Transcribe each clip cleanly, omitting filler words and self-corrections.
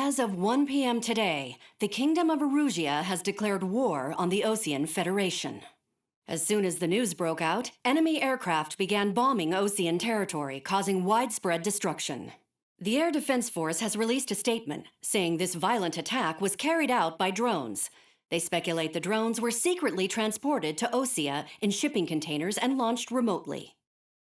As of 1 p.m. today, the Kingdom of Erusia has declared war on the Osean Federation. As soon as the news broke out, enemy aircraft began bombing Osean territory, causing widespread destruction. The Air Defense Force has released a statement saying this violent attack was carried out by drones. They speculate the drones were secretly transported to Osea in shipping containers and launched remotely.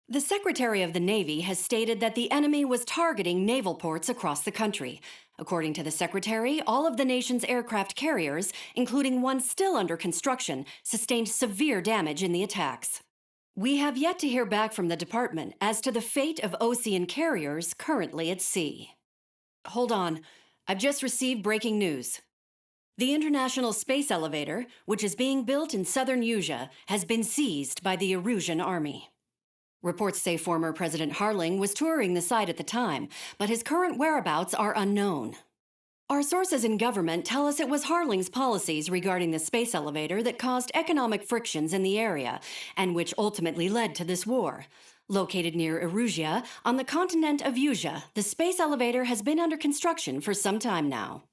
The Secretary of the Navy has stated that the enemy was targeting naval ports across the country. According to the Secretary, all of the nation's aircraft carriers, including one still under construction, sustained severe damage in the attacks. We have yet to hear back from the department as to the fate of Osean carriers currently at sea. Hold on, I've just received breaking news. The International Space Elevator, which is being built in southern Erusia, has been seized by the Erusian army. Reports say former President Harling was touring the site at the time, but his current whereabouts are unknown. Our sources in government tell us it was Harling's policies regarding the space elevator that caused economic frictions in the area, and which ultimately led to this war. Located near Erusia, on the continent of Erusia, the space elevator has been under construction for some time now.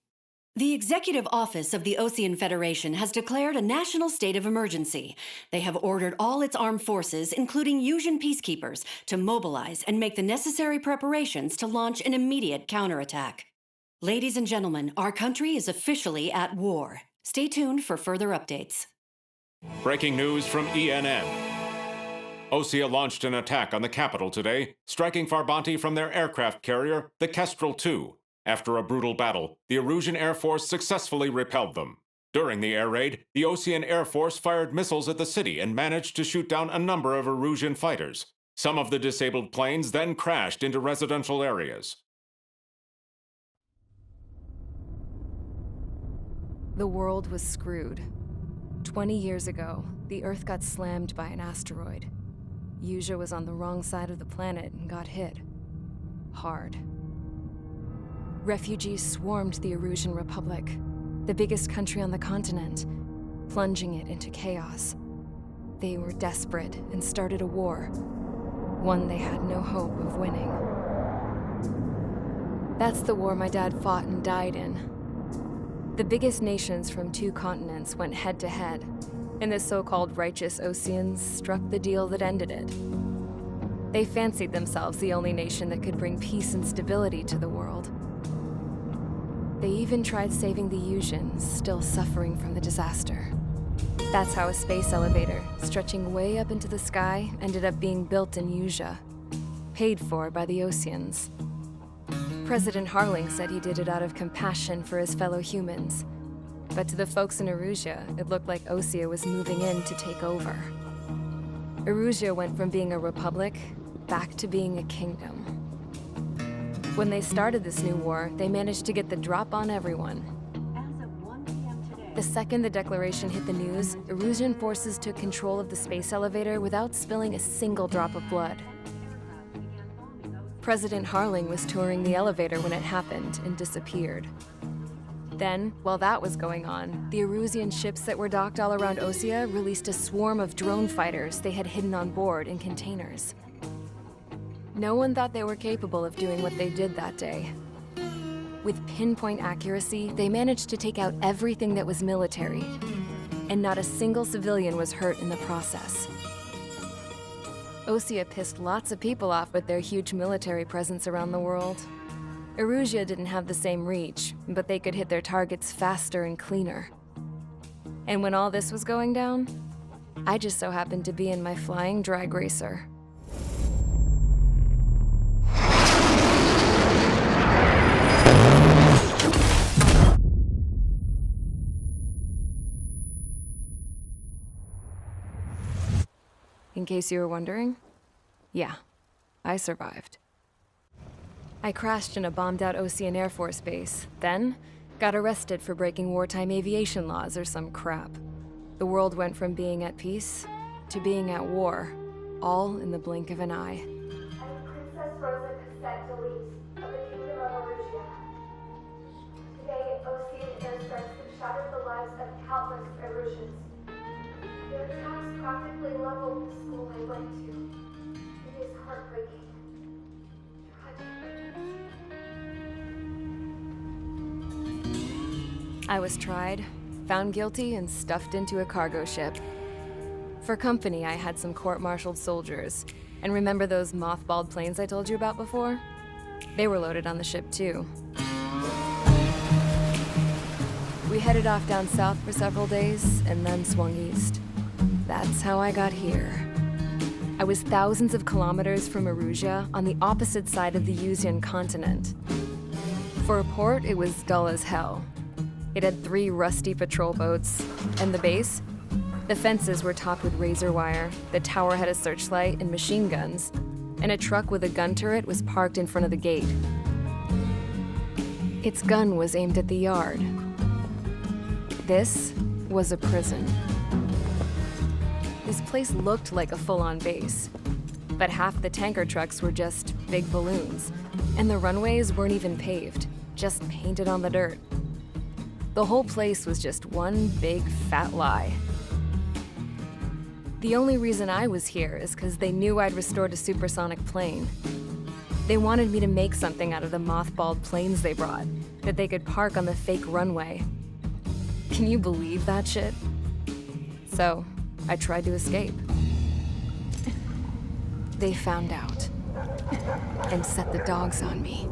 The Executive Office of the Osean Federation has declared a national state of emergency. They have ordered all its armed forces, including Erusian peacekeepers, to mobilize and make the necessary preparations to launch an immediate counterattack. Ladies and gentlemen, our country is officially at war. Stay tuned for further updates. Breaking news from ENN. Osea launched an attack on the capital today, striking Farbanti from their aircraft carrier, the Kestrel II. After a brutal battle, the Erusian Air Force successfully repelled them. During the air raid, the Osean Air Force fired missiles at the city and managed to shoot down a number of Erusian fighters. Some of the disabled planes then crashed into residential areas. The world was screwed. 20 years ago, the Earth got slammed by an asteroid. Erusia was on the wrong side of the planet and got hit. Hard. Refugees swarmed the Erusian Republic, the biggest country on the continent, plunging it into chaos. They were desperate and started a war, one they had no hope of winning. That's the war my dad fought and died in. The biggest nations from 2 continents went head-to-head, and the so-called righteous Oseans struck the deal that ended it. They fancied themselves the only nation that could bring peace and stability to the world. They even tried saving the Erusians, still suffering from the disaster. That's how a space elevator, stretching way up into the sky, ended up being built in Erusia, paid for by the Oseans. President Harling said he did it out of compassion for his fellow humans. But to the folks in Erusia, it looked like Osea was moving in to take over. Erusia went from being a republic back to being a kingdom. When they started this new war, they managed to get the drop on everyone. As of 1 p.m. today, The second the declaration hit the news, Erusian forces took control of the space elevator without spilling a single drop of blood. President Harling was touring the elevator when it happened and disappeared. Then, while that was going on, the Erusian ships that were docked all around Osea released a swarm of drone fighters they had hidden on board in containers. No one thought they were capable of doing what they did that day. With pinpoint accuracy, they managed to take out everything that was military, and not a single civilian was hurt in the process. Osea pissed lots of people off with their huge military presence around the world. Erusia didn't have the same reach, but they could hit their targets faster and cleaner. And when all this was going down, I just so happened to be in my flying drag racer. In case you were wondering, yeah, I survived. I crashed in a bombed-out Osean Air Force base, then got arrested for breaking wartime aviation laws or some crap. The world went from being at peace to being at war, all in the blink of an eye. I'm Princess Rosa Cassette of the Kingdom of Erusia. Today, Osean airstrikes have shattered the lives of countless Erusians. Their attacks practically leveled the school I went to. It is heartbreaking. Tragic. I was tried, found guilty, and stuffed into a cargo ship. For company, I had some court-martialed soldiers. And remember those mothballed planes I told you about before? They were loaded on the ship, too. We headed off down south for several days, and then swung east. That's how I got here. I was thousands of kilometers from Erusia, on the opposite side of the Yuzian continent. For a port, it was dull as hell. It had 3 rusty patrol boats, and the base? The fences were topped with razor wire, the tower had a searchlight and machine guns, and a truck with a gun turret was parked in front of the gate. Its gun was aimed at the yard. This was a prison. This place looked like a full-on base, but half the tanker trucks were just big balloons, and the runways weren't even paved, just painted on the dirt. The whole place was just one big fat lie. The only reason I was here is because they knew I'd restored a supersonic plane. They wanted me to make something out of the mothballed planes they brought, that they could park on the fake runway. Can you believe that shit? So, I tried to escape. They found out and set the dogs on me.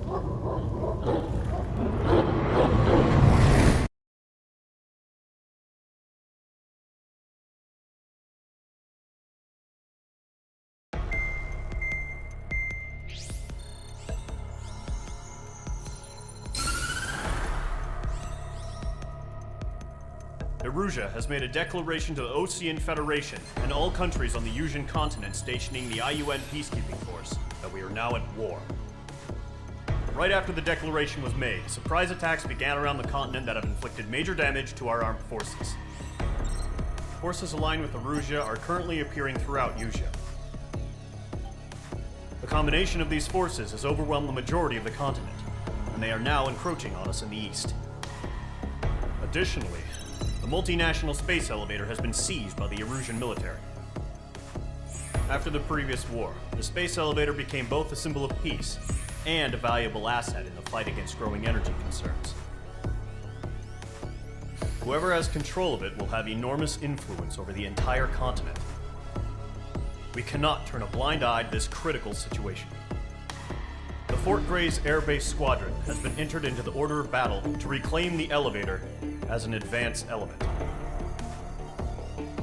Erusia has made a declaration to the Ocean Federation and all countries on the Yuzian continent stationing the IUN peacekeeping force that we are now at war. Right after the declaration was made, surprise attacks began around the continent that have inflicted major damage to our armed forces. Forces aligned with Erusia are currently appearing throughout Yusia. The combination of these forces has overwhelmed the majority of the continent, and they are now encroaching on us in the east. Additionally, the multinational space elevator has been seized by the Erusian military. After the previous war, the space elevator became both a symbol of peace and a valuable asset in the fight against growing energy concerns. Whoever has control of it will have enormous influence over the entire continent. We cannot turn a blind eye to this critical situation. The Fort Gray's Air Base Squadron has been entered into the order of battle to reclaim the elevator as an advanced element.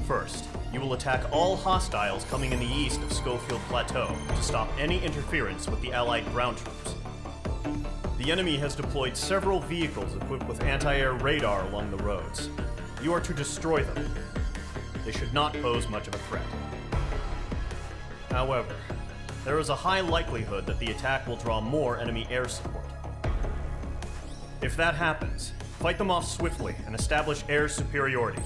First, you will attack all hostiles coming in the east of Schofield Plateau to stop any interference with the Allied ground troops. The enemy has deployed several vehicles equipped with anti-air radar along the roads. You are to destroy them. They should not pose much of a threat. However, there is a high likelihood that the attack will draw more enemy air support. If that happens, fight them off swiftly and establish air superiority.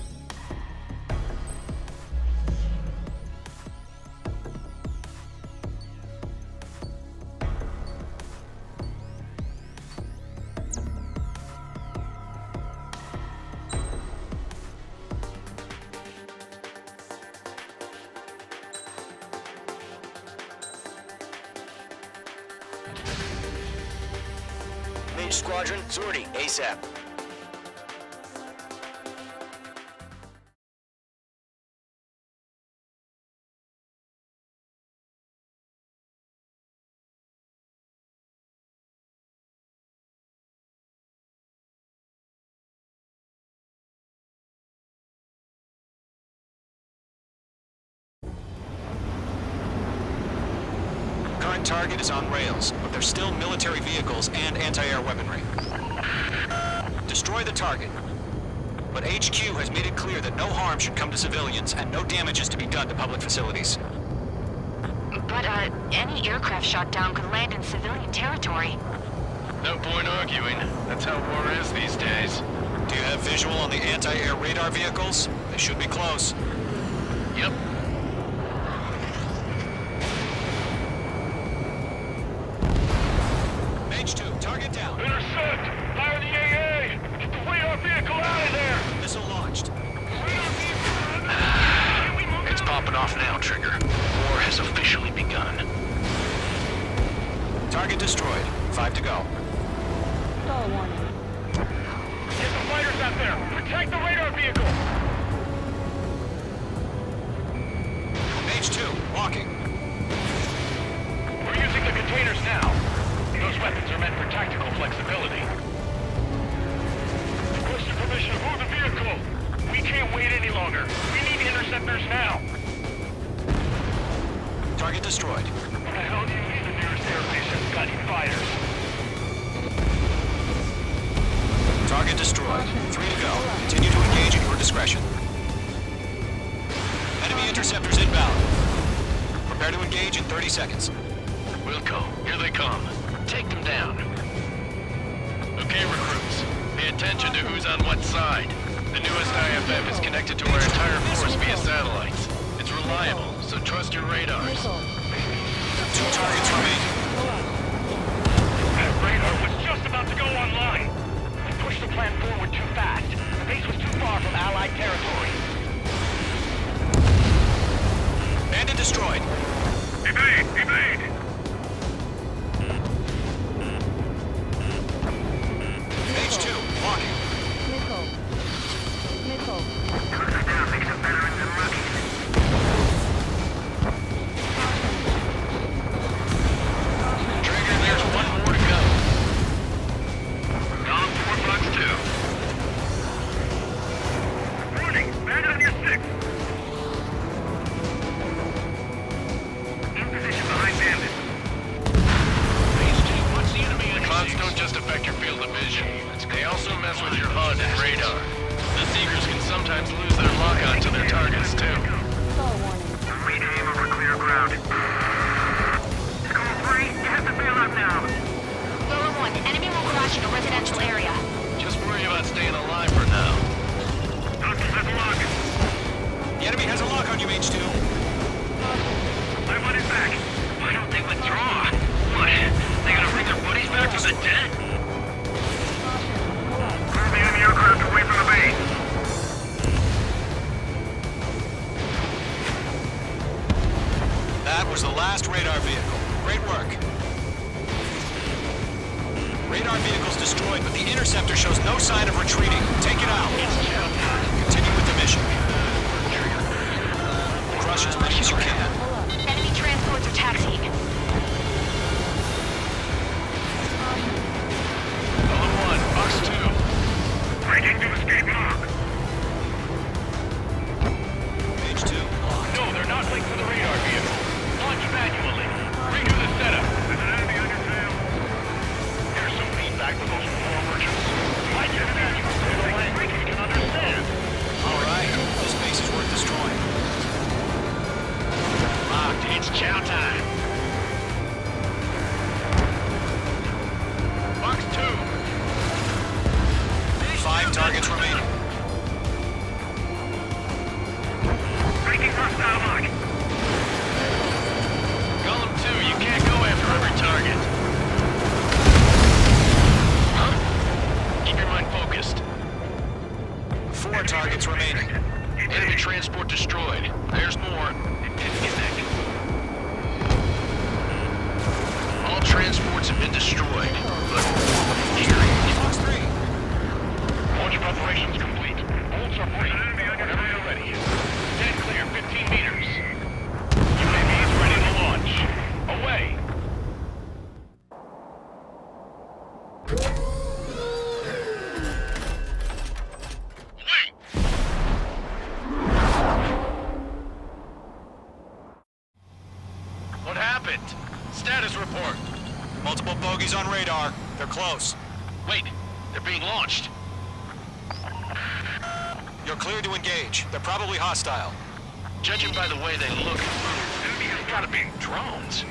Mage Squadron, Sortie, ASAP. Current target is on rails, but there's still military vehicles and anti-air weaponry. Destroy the target. But HQ has made it clear that no harm should come to civilians and no damage is to be done to public facilities. But, any aircraft shot down could land in civilian territory. No point arguing. That's how war is these days. Do you have visual on the anti-air radar vehicles? They should be close. Yep. Mage 2, target down. Intercept! Fire the AA! Get the radar vehicle out of there! Missile launched. It's popping off now, Trigger. War has officially begun. Target destroyed. 5 to go. Stall warning. Get the fighters aircraft there! Protect the radar vehicle! H2, walking. We're using the containers now. Those weapons are meant for tactical flexibility. Requesting permission to move the vehicle. We can't wait any longer. We need interceptors now. Target destroyed. What the hell do you mean the nearest airbase has got any fighters? Target destroyed. 3 to go. Continue to engage at your discretion. Enemy interceptors inbound. Prepare to engage in 30 seconds. Wilco, here they come. Take them down. Okay, recruits. Pay attention to who's on what side. The newest IFF is connected to our entire force via satellites. It's reliable, so trust your radars. 2 targets remaining. That radar was just about to go online. We pushed the plan forward too fast. The base was too far from Allied territory. Bandit destroyed. Evade! Evade! H2, walking. Trigger, there's one more to go. Down 4 Fox 2. Warning! Bandit on your 6. In position behind Bandit. H2, what's the enemy in clouds don't just affect your field of vision. They also mess with your HUD and radar. The Seekers can sometimes lose their lock-on to their targets, too. Read aim over clear ground. Call 3, you have to bail out now. Lower 1, enemy will crash in a residential area. Just worry about staying alive for now. Hostiles have a lock. The enemy has a lock on you, H2. I want it back. Why don't they withdraw? What? They gonna bring their buddies back from the dead? Clear the enemy aircraft away from the base. That was the last radar vehicle. Great work. Radar vehicle's destroyed, but the interceptor shows no sign of retreating. Take it out. Continue with the mission. Crush as many as you can. Enemy transports are taxiing. Column 1, Fox 2. Breaking to escape lock. H2. No, they're not linked to the radar vehicle. Launch manually. Redo the setup. There's an enemy on your tail. Here's some feedback for those war merchants. Why can't manual say the language we can understand? All right. This base is worth destroying. Locked. It's chow time. Fox 2. 5 targets remaining. Breaking hostile lock. Column 2, you can't go after every target. Huh? Keep your mind focused. 4 targets remaining. Enemy transport destroyed. There's more. Disconnect. All transports have been destroyed. But Fox 3. Launch preparations complete. Bolts are free. Whenever you're ready. Stand clear, 15 meters. UAVs ready to launch. Away. Wait! what happened? Status report. Multiple bogeys on radar. They're close. Wait, they're being launched. You're cleared to engage. They're probably hostile. Judging by the way they look, Enemy has gotta be drones.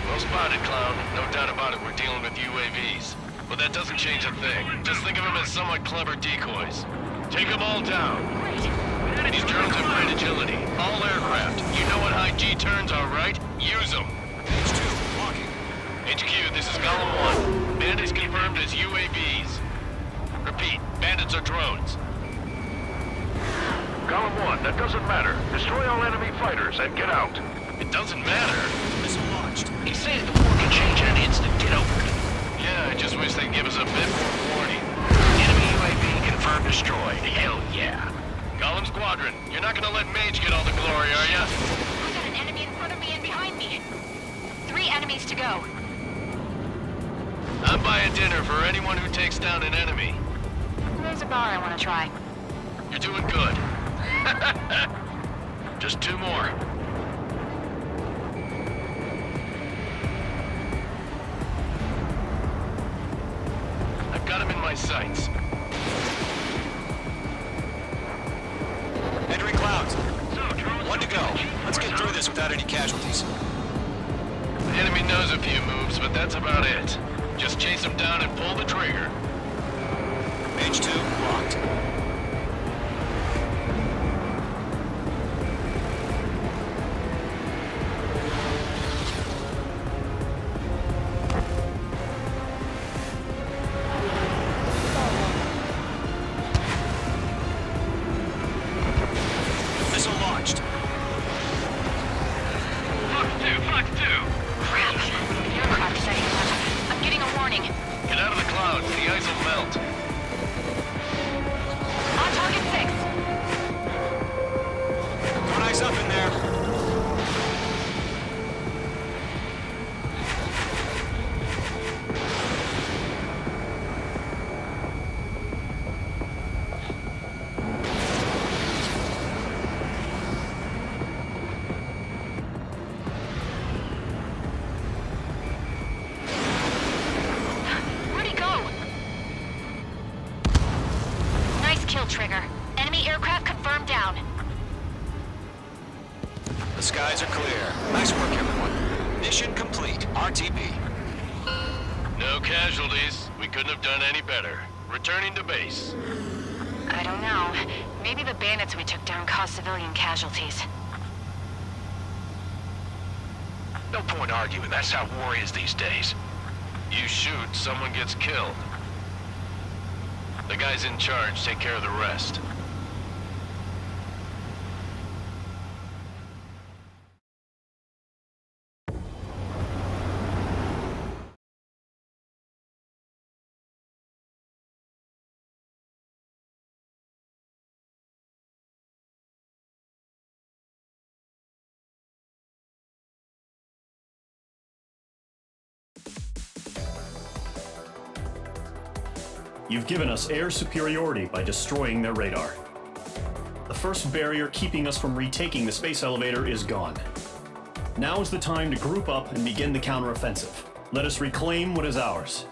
well spotted, Clown. No doubt about it, we're dealing with UAVs. But that doesn't change a thing. Just think of them as somewhat clever decoys. Take them all down. These drones have great agility. All aircraft. You know what high G turns are, right? Use them. H2, walking. HQ, this is Column 1. Bandits confirmed as UAVs. Repeat, bandits are drones. Column 1, that doesn't matter. Destroy all enemy fighters and get out. It doesn't matter. Missile launched. He says the war can change in an instant. Get over it. Yeah, I just wish they'd give us a bit more warning. Enemy UAV confirmed. Confirmed destroyed. Hell yeah. Gollum Squadron, you're not gonna let Mage get all the glory, are ya? I got an enemy in front of me and behind me. 3 enemies to go. I'm buying dinner for anyone who takes down an enemy. There's a bar I want to try. You're doing good. Just 2 more. I've got him in my sights. Entering clouds. 1 to go. Let's get through this without any casualties. The enemy knows a few moves, but that's about it. Just chase him down and pull the trigger. Mage 2, locked. Missile launched. Fox 2. Crap. The aircraft setting up. I'm getting a warning. Get out of the clouds. The ice will melt. On target 6. Doing ice up in there. Where'd he go? Nice kill, Trigger. Enemy aircraft confirmed down. The skies are clear. Nice work, everyone. Mission complete. RTB. No casualties. We couldn't have done any better. Returning to base. I don't know. Maybe the bandits we took down caused civilian casualties. No point arguing. That's how war is these days. You shoot, someone gets killed. The guys in charge take care of the rest. You've given us air superiority by destroying their radar. The first barrier keeping us from retaking the space elevator is gone. Now is the time to group up and begin the counteroffensive. Let us reclaim what is ours.